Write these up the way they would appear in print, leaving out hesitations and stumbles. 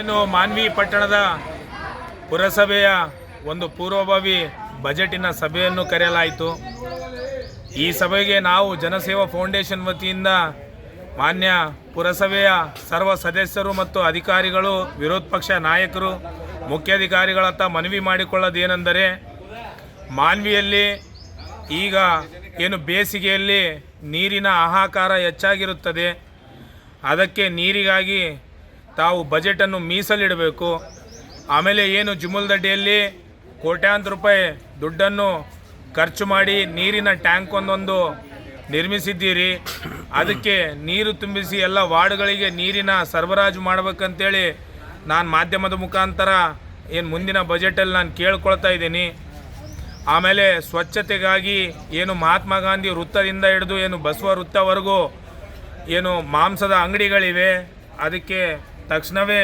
ಏನು ಮಾನ್ವಿ ಪಟ್ಟಣದ ಪುರಸಭೆಯ ಒಂದು ಪೂರ್ವಭಾವಿ ಬಜೆಟಿನ ಸಭೆಯನ್ನು ಕರೆಯಲಾಯಿತು. ಈ ಸಭೆಗೆ ನಾವು ಜನಸೇವಾ ಫೌಂಡೇಶನ್ ವತಿಯಿಂದ ಮಾನ್ಯ ಪುರಸಭೆಯ ಸರ್ವ ಸದಸ್ಯರು ಮತ್ತು ಅಧಿಕಾರಿಗಳು, ವಿರೋಧ ಪಕ್ಷ ನಾಯಕರು, ಮುಖ್ಯಾಧಿಕಾರಿಗಳತ್ತ ಮನವಿ ಮಾಡಿಕೊಳ್ಳೋದೇನೆಂದರೆ, ಮಾನ್ವಿಯಲ್ಲಿ ಈಗ ಏನು ಬೇಸಿಗೆಯಲ್ಲಿ ನೀರಿನ ಹಾಹಾಕಾರ ಹೆಚ್ಚಾಗಿರುತ್ತದೆ. ಅದಕ್ಕೆ ನೀರಿಗಾಗಿ ತಾವು ಬಜೆಟನ್ನು ಮೀಸಲಿಡಬೇಕು. ಆಮೇಲೆ ಏನು ಜುಮುಲ್ದಡ್ಡಿಯಲ್ಲಿ ಕೋಟ್ಯಾಂತರ ರೂಪಾಯಿ ದುಡ್ಡನ್ನು ಖರ್ಚು ಮಾಡಿ ನೀರಿನ ಟ್ಯಾಂಕ್ ಒಂದೊಂದು ನಿರ್ಮಿಸಿದ್ದೀರಿ. ಅದಕ್ಕೆ ನೀರು ತುಂಬಿಸಿ ಎಲ್ಲ ವಾರ್ಡ್ಗಳಿಗೆ ನೀರಿನ ಸರಬರಾಜು ಮಾಡಬೇಕಂತೇಳಿ ನಾನು ಮಾಧ್ಯಮದ ಮುಖಾಂತರ ಏನು ಮುಂದಿನ ಬಜೆಟಲ್ಲಿ ನಾನು ಕೇಳ್ಕೊಳ್ತಾ ಇದ್ದೀನಿ. ಆಮೇಲೆ ಸ್ವಚ್ಛತೆಗಾಗಿ ಏನು ಮಹಾತ್ಮ ಗಾಂಧಿ ವೃತ್ತದಿಂದ ಹಿಡಿದು ಏನು ಬಸವ ವೃತ್ತವರೆಗೂ ಏನು ಮಾಂಸದ ಅಂಗಡಿಗಳಿವೆ, ಅದಕ್ಕೆ ತಕ್ಷಣವೇ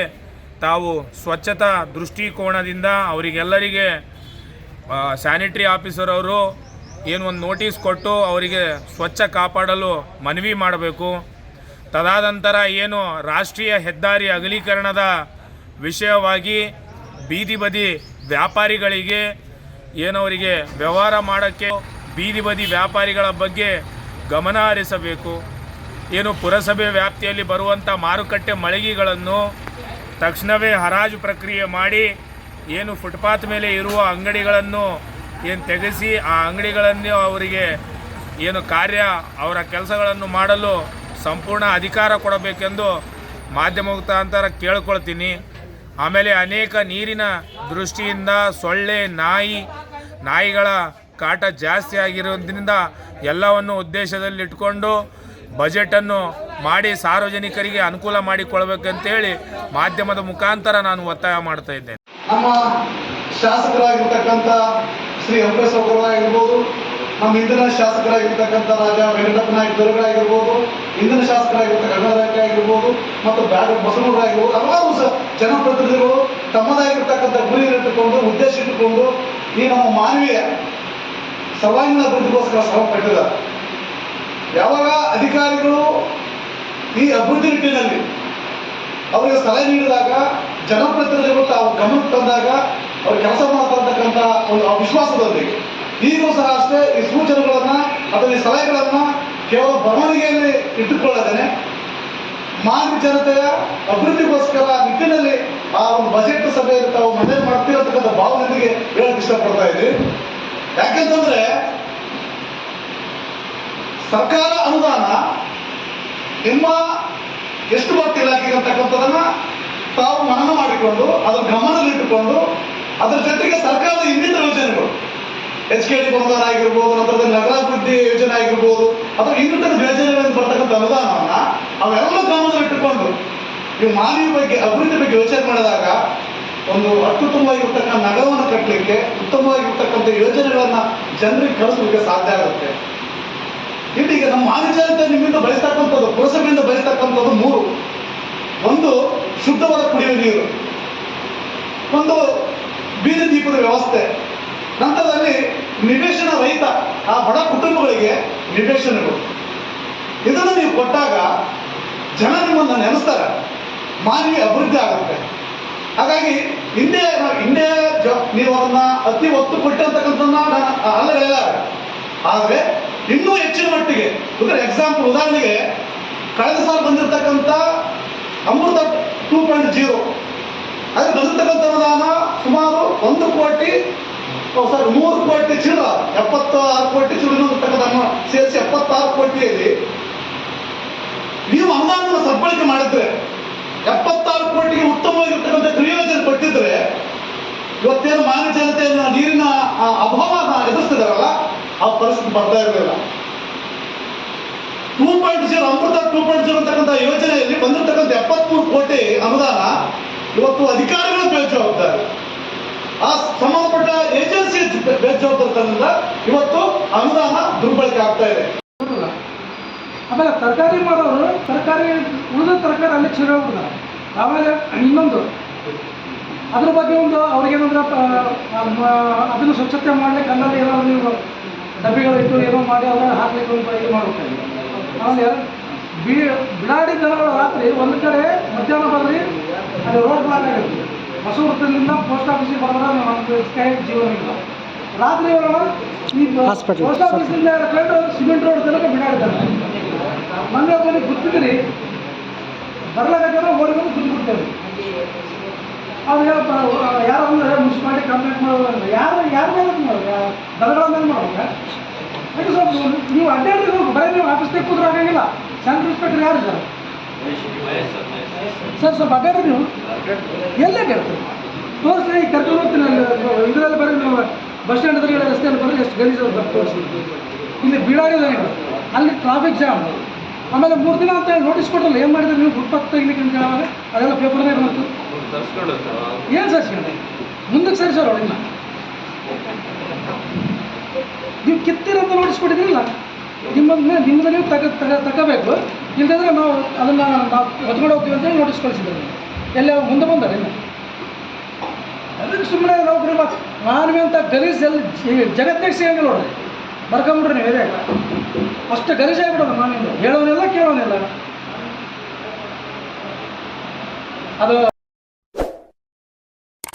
ತಾವು ಸ್ವಚ್ಛತಾ ದೃಷ್ಟಿಕೋನದಿಂದ ಅವರಿಗೆಲ್ಲರಿಗೆ ಸ್ಯಾನಿಟರಿ ಆಫೀಸರ್ ಅವರು ಏನು ಒಂದು ನೋಟಿಸ್ ಕೊಟ್ಟು ಅವರಿಗೆ ಸ್ವಚ್ಛ ಕಾಪಾಡಲು ಮನವಿ ಮಾಡಬೇಕು. ತದನಂತರ ಏನು ರಾಷ್ಟ್ರೀಯ ಹೆದ್ದಾರಿ ಅಗಲೀಕರಣದ ವಿಷಯವಾಗಿ ಬೀದಿ ಬದಿ ವ್ಯಾಪಾರಿಗಳಿಗೆ ಏನವರಿಗೆ ವ್ಯವಹಾರ ಮಾಡೋಕ್ಕೆ ಬೀದಿ ಬದಿ ವ್ಯಾಪಾರಿಗಳ ಬಗ್ಗೆ ಗಮನ ಹರಿಸಬೇಕು. ಏನು ಪುರಸಭೆ ವ್ಯಾಪ್ತಿಯಲ್ಲಿ ಬರುವಂಥ ಮಾರುಕಟ್ಟೆ ಮಳಿಗೆಗಳನ್ನು ತಕ್ಷಣವೇ ಹರಾಜು ಪ್ರಕ್ರಿಯೆ ಮಾಡಿ ಏನು ಫುಟ್ಪಾತ್ ಮೇಲೆ ಇರುವ ಅಂಗಡಿಗಳನ್ನು ಏನು ತೆಗೆಸಿ ಆ ಅಂಗಡಿಗಳನ್ನು ಅವರಿಗೆ ಏನು ಅವರ ಕೆಲಸಗಳನ್ನು ಮಾಡಲು ಸಂಪೂರ್ಣ ಅಧಿಕಾರ ಕೊಡಬೇಕೆಂದು ಮಾಧ್ಯಮ ಮುಖಾಂತರ ಕೇಳ್ಕೊಳ್ತೀನಿ. ಆಮೇಲೆ ಅನೇಕ ನೀರಿನ ದೃಷ್ಟಿಯಿಂದ ಸೊಳ್ಳೆ, ನಾಯಿಗಳ ಕಾಟ ಜಾಸ್ತಿ ಆಗಿರೋದ್ರಿಂದ ಎಲ್ಲವನ್ನು ಉದ್ದೇಶದಲ್ಲಿಟ್ಕೊಂಡು ಬಜೆಟನ್ನು ಮಾಡಿ ಸಾರ್ವಜನಿಕರಿಗೆ ಅನುಕೂಲ ಮಾಡಿಕೊಳ್ಬೇಕಂತೇಳಿ ಮಾಧ್ಯಮದ ಮುಖಾಂತರ ನಾನು ಒತ್ತಾಯ ಮಾಡ್ತಾ ಇದ್ದೇನೆ. ನಮ್ಮ ಶಾಸಕರಾಗಿರ್ತಕ್ಕಂಥ ಶ್ರೀ ಅಂಬರೀಶ್ ಆಗಿರ್ಬೋದು, ನಮ್ಮ ಇಂದಿನ ಶಾಸಕರಾಗಿರ್ತಕ್ಕಂಥ ರಾಜ ವೆಂಕಟಪ್ಪ ನಾಯಕ್ ದೊರಗಳಾಗಿರ್ಬೋದು, ಇಂದಿನ ಶಾಸಕರಾಗಿರ್ತಕ್ಕಂಥ ಗಂಗಾಧರ ಆಗಿರ್ಬೋದು ಮತ್ತು ಬಸವನಗರಾಗಿರ್ಬೋದು, ಹಲವಾರು ಜನಪ್ರತಿನಿಧಿಗಳು ತಮ್ಮದಾಗಿರ್ತಕ್ಕಂಥ ಗುರಿ ಇಟ್ಟುಕೊಂಡು, ಉದ್ದೇಶ ಇಟ್ಟುಕೊಂಡು ಈ ನಮ್ಮ ಮಾನವೀಯ ಸರ್ವಾಂಗೀಣ ಅಭಿವೃದ್ಧಿಗೋಸ್ಕರ ಶ್ರಮ ಪಟ್ಟಿದ್ದಾರೆ. ಯಾವಾಗ ಅಧಿಕಾರಿಗಳು ಈ ಅಭಿವೃದ್ಧಿ ನಿಟ್ಟಿನಲ್ಲಿ ಅವರಿಗೆ ಸಲಹೆ ನೀಡಿದಾಗ, ಜನಪ್ರತಿನಿಧಿಗಳು ತಾವು ಗಮನಕ್ಕೆ ತಂದಾಗ ಅವರು ಕೆಲಸ ಮಾಡ್ತಕ್ಕಂಥ ಒಂದು ವಿಶ್ವಾಸದೊಂದಿಗೆ ಈಗಲೂ ಸಹ ಅಷ್ಟೇ ಈ ಸೂಚನೆಗಳನ್ನು ಅಥವಾ ಈ ಸಲಹೆಗಳನ್ನು ಕೇವಲ ಬರವಣಿಗೆಯಲ್ಲಿ ಇಟ್ಟುಕೊಳ್ಳದೇನೆ ಮಾನವ ಜನತೆಯ ಅಭಿವೃದ್ಧಿಗೋಸ್ಕರ ನಿಟ್ಟಿನಲ್ಲಿ ಆ ಒಂದು ಬಜೆಟ್ ಸಭೆಯಲ್ಲಿ ತಾವು ಮನೆ ಮಾಡ್ತಿರತಕ್ಕಂಥ ಭಾವನೆಯೊಂದಿಗೆ ಹೇಳಕ್ ಇಷ್ಟಪಡ್ತಾ ಇದ್ದೀವಿ. ಯಾಕೆಂತಂದ್ರೆ ಸರ್ಕಾರ ಅನುದಾನ ನಿಮ್ಮ ಎಷ್ಟು ಬರ್ತಿಲ್ಲ ಅಂತಕ್ಕಂಥದನ್ನ ತಾವು ಮನನ ಮಾಡಿಕೊಂಡು ಅದರ ಗಮನದಲ್ಲಿಟ್ಟುಕೊಂಡು ಅದರ ಜೊತೆಗೆ ಸರ್ಕಾರದ ಇನ್ನಿತರ ಯೋಜನೆಗಳು HKD ಅನುದಾನ ಆಗಿರ್ಬೋದು, ನಂತರದಲ್ಲಿ ನಗರಾಭಿವೃದ್ಧಿ ಯೋಜನೆ ಆಗಿರ್ಬೋದು ಅಥವಾ ಇನ್ನಿತರ ಯೋಜನೆಗಳಿಂದ ಬರ್ತಕ್ಕಂಥ ಅನುದಾನವನ್ನ ಅವೆಲ್ಲ ಗಮನದಲ್ಲಿಟ್ಟುಕೊಂಡು ಈ ಮಾನವೀಯ ಬಗ್ಗೆ, ಅಭಿವೃದ್ಧಿ ಬಗ್ಗೆ ಯೋಚನೆ ಮಾಡಿದಾಗ ಒಂದು ಅತ್ಯುತ್ತಮವಾಗಿರ್ತಕ್ಕಂಥ ನಗರವನ್ನು ಕಟ್ಟಲಿಕ್ಕೆ, ಉತ್ತಮವಾಗಿರ್ತಕ್ಕಂಥ ಯೋಜನೆಗಳನ್ನ ಜನರಿಗೆ ಕಳಿಸಲಿಕ್ಕೆ ಸಾಧ್ಯ ಆಗುತ್ತೆ. ಈಗ ನಮ್ಮ ಮಾನವೀಯತೆ ನಿಮ್ಮಿಂದ ಬಯಸ್ತಕ್ಕಂಥದ್ದು, ಪುರಸಭೆಯಿಂದ ಬಯಸ್ತಕ್ಕಂಥದ್ದು ಮೂರು: ಒಂದು ಶುದ್ಧವಾದ ಕುಡಿಯುವ ನೀರು, ಒಂದು ಬೀದಿ ದೀಪದ ವ್ಯವಸ್ಥೆ, ನಂತರದಲ್ಲಿ ನಿವೇಶನ ರಹಿತ ಆ ಬಡ ಕುಟುಂಬಗಳಿಗೆ ನಿವೇಶನಗಳು. ಇದನ್ನು ನೀವು ಕೊಟ್ಟಾಗ ಜನ ನಿಮ್ಮನ್ನು ನೆನೆಸ್ತಾರೆ, ಮಾನವೀಯ ಅಭಿವೃದ್ಧಿ ಆಗುತ್ತೆ. ಹಾಗಾಗಿ ಹಿಂದೆ ನೀವು ಅದನ್ನ ಅತಿ ಒತ್ತು ಕೊಟ್ಟಂತಕ್ಕಂಥದ್ದನ್ನ ಅಲ್ಲ, ಆದರೆ ಇನ್ನೂ ಹೆಚ್ಚಿನ ಮಟ್ಟಿಗೆ ಉದಾಹರಣೆಗೆ ಕಳೆದ ಸಾಲ ಬಂದಿರತಕ್ಕಂಥ ಅಮೃತ 2.0 ಅದು ಬಂದಿರತಕ್ಕಂಥ ಅನುದಾನ ಸುಮಾರು 3 ಕೋಟಿ ಚಿಲ್ಲರ, 76 ಕೋಟಿ ಚಿಲ್ಲರತಕ್ಕಂಥ ಸೇರಿಸಿ 76 ಕೋಟಿಯಲ್ಲಿ ನೀವು ಅನುದಾನವನ್ನು ಸದ್ಬಳಕೆ ಮಾಡಿದ್ರೆ 76 ಕೋಟಿಗೆ ಉತ್ತಮವಾಗಿರ್ತಕ್ಕಂಥ ಕ್ರಿಯೋಜನೆ ಕೊಟ್ಟಿದ್ರೆ ಇವತ್ತೇನು ಮಾನವ ಜನತೆಯನ್ನು ನೀರಿನ ಅಭಾವ ಎದುರಿಸ್ತಿದಾರಲ್ಲ ಆ ಪರಿಸ್ಥಿತಿ ಬರ್ತಾ ಇರಲಿಲ್ಲ. 2.0 ಅಮೃತ 2.0 ಅಂತಕ್ಕಂಥ ಯೋಜನೆಯಲ್ಲಿ ಬಂದಿರತಕ್ಕಂಥ 73 ಕೋಟಿ ಅನುದಾನ ಇವತ್ತು ಅಧಿಕಾರಿಗಳು ಬೇಜವಾಬ್ದಾರಿ, ಆ ಸಂಬಂಧಪಟ್ಟ ಏಜೆನ್ಸಿ ಬೇಜವಾಬ್ದಾರಿಯಿಂದ ಇವತ್ತು ಅನುದಾನ ದುರ್ಬಳಕೆ ಆಗ್ತಾ ಇದೆ. ಆಮೇಲೆ ತರಕಾರಿ ಮಾಡೋರು ಉಳಿದ ತರಕಾರಿ ಅಲ್ಲಿ ಚಿರ ಆಮೇಲೆ ಇನ್ನೊಂದು ಅದ್ರ ಬಗ್ಗೆ ಒಂದು ಅವ್ರಿಗೇನಂದ್ರೆ ಅದನ್ನು ಸ್ವಚ್ಛತೆ ಮಾಡ್ಲಿಕ್ಕೆ ಅಲ್ಲದೆ ಏನೋ ನೀವು ಡಬ್ಬಿಗಳಿಟ್ಟು ಏನೋ ಮಾಡಿ ಅದನ್ನು ಹಾಕ್ಲಿಕ್ಕೆ ಒಂದು ಇದು ಮಾಡ್ಬೇಕಾಗಿ. ಆಮೇಲೆ ಬಿಡಾಡಿ ದನಗಳು ರಾತ್ರಿ ಒಂದು ಕಡೆ ಮಧ್ಯಾಹ್ನ ಬರ್ರಿ ಅಲ್ಲಿ ರೋಡ್ ಬ್ಲಾಕ್ ಆಗಿರುತ್ತೆ. ಹೊಸವೃತ್ತದಿಂದ ಪೋಸ್ಟ್ ಆಫೀಸಿಗೆ ಬರೋದ್ರ ನಮ್ಗೆ ಕೈ ಜೀವನ ಇಲ್ಲ. ರಾತ್ರಿ ಒಳಗೆ ಈ ಪೋಸ್ಟ್ ಆಫೀಸಿಂದ ಕಂಡು ಸಿಮೆಂಟ್ ರೋಡ್ ತನಕ ಬಿಡಾಡಿದ್ದಾರೆ. ಮೊನ್ನೆ ಒಬ್ಬನಿಗೆ ಗೊತ್ತಿದ್ರಿ ಬರ್ಲಾಗತ್ತಾರ ಓಡಿ ಬಂದು ತುಂಬಿಬಿಡ್ತೇವೆ. ಅವ್ರು ಯಾರು ಅಂದ್ರೆ ಮುನ್ಸಿಪಾಲಿಟಿ ಕಂಪ್ಲೇಂಟ್ ಮಾಡೋದು ಯಾರ ಮೇಲೆ ದಳಗಳ ಮೇಲೆ ಮಾಡೋವಾಗ ಅದು ಸ್ವಲ್ಪ ನೀವು ಅಡ್ಡಾಡಿದ್ರು ಬರೀ ನೀವು ಆಫೀಸ್ಗೆ ಕೂತ್ರು ಆಗಂಗಿಲ್ಲ. ಸೆಂಟ್ರ್ ಇನ್ಸ್ಪೆಕ್ಟರ್ ಯಾರು ಸರ್? ಸರ್ ಸ್ವಲ್ಪ ಅಡ್ಡಾಡ್ರಿ ನೀವು ಎಲ್ಲೇ ಕೇಳ್ತೀರಿ ತೋರಿಸ್ರಿ. ಈಗ ಕರ್ಕೊಂಡು ಹೋಗ್ತೀನಿ ಅಲ್ಲಿ ಇದರಲ್ಲಿ ಬರೀ ನೀವು ಬಸ್ ಸ್ಟ್ಯಾಂಡ್ ಎದುರುಗಡೆ ರಸ್ತೆಯಲ್ಲಿ ಬರೀ ಎಷ್ಟು ಗಲೀಜು ತೋರಿಸಿ. ಇಲ್ಲಿ ಬೀಳಾಡಿದಾಗಿಲ್ಲ, ಅಲ್ಲಿ ಟ್ರಾಫಿಕ್ ಜಾಮ್. ಆಮೇಲೆ 3 ದಿನ ಅಂತ ಹೇಳಿ ನೋಟಿಸ್ ಕೊಟ್ಟರಲ್ಲ, ಏನು ಮಾಡಿದ್ರೆ ನೀವು ಫುಟ್ಪಾತ್ ತೆಗಿಲಿಕ್ಕೆ ಅಂತ ಹೇಳುವಾಗ ಅದೆಲ್ಲ ಪೇಪರ್ನಾಗ ಬಂತು. ಏನು ಸರ್ ಮುಂದಕ್ಕೆ ಸರಿ ಸರ್ ಅವ್ರು ಇನ್ನು ನೀವು ಕಿತ್ತಿರಂತ ನೋಟಿಸ್ ಕೊಟ್ಟಿದ್ರಲ್ಲ, ನಿಮ್ಮದು ನೀವು ತಗೋಬೇಕು. ಇಲ್ಲದಿದ್ರೆ ನಾವು ಅದನ್ನು ನಾವು ಹೊತ್ಕೊಂಡು ಹೋಗ್ತೀವಿ ಅಂತೇಳಿ ನೋಟಿಸ್ ಕಳಿಸಿದ್ರು. ಎಲ್ಲ ಮುಂದೆ ಬಂದಾರೆ ಇನ್ನು ಅದಕ್ಕೆ ಸುಮ್ಮನೆ ನೌಕರಿ ಮಾನವಿ ಅಂತ ಗಲೀಜ್ ಎಲ್ಲಿ ಜಗತ್ತಿಗೆ ಸಿಗಂಗಿಲ್ಲ ನೋಡ್ರಿ. ಬರ್ಕೊಂಬಿಡ್ರಿ ನೀವು ಇದೇ ಅಷ್ಟು ಗಲೀಜಾಗಿಬಿಡೋದು. ಮಾನವಿಂದ ಹೇಳೋನೆಲ್ಲ ಕೇಳೋನೆಲ್ಲ ಅದು